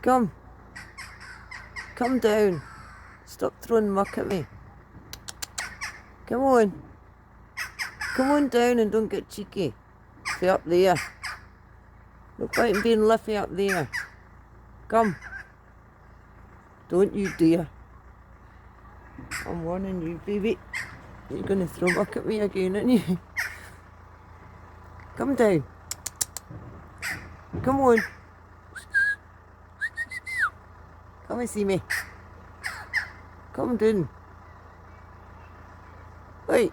Come. Come down. Stop throwing muck at me. Come on. Come on down and don't get cheeky. Stay up there. No point in being liffy up there. Come. Don't you dare. I'm warning you, baby. You're going to throw muck at me again, aren't you? Come down. Come on. Come and see me. Come down. Wait.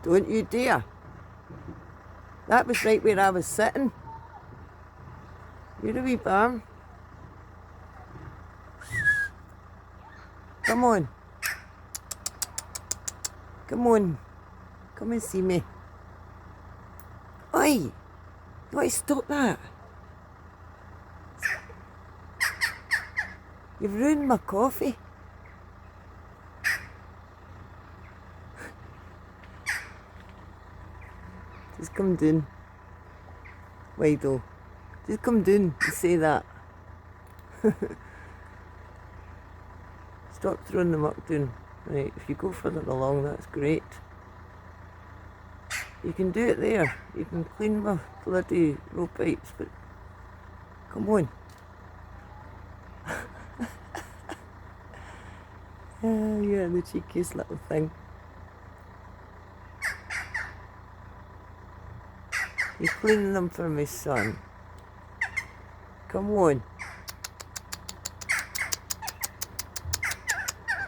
Don't you dare. That was right where I was sitting. You're a wee barn. Come on. Come on. Come and see me. Oi! You want to stop that? You've ruined my coffee. Just come down. Why though? Just come down and say that. Stop throwing the muck down. Right, if you go further along, that's great. You can do it there. You can clean my bloody rope pipes, but come on. You're the cheekiest little thing. You're cleaning them for my son. Come on.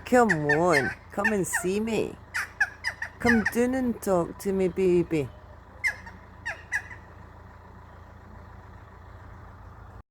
Come on. Come and see me. Come down and talk to me, baby.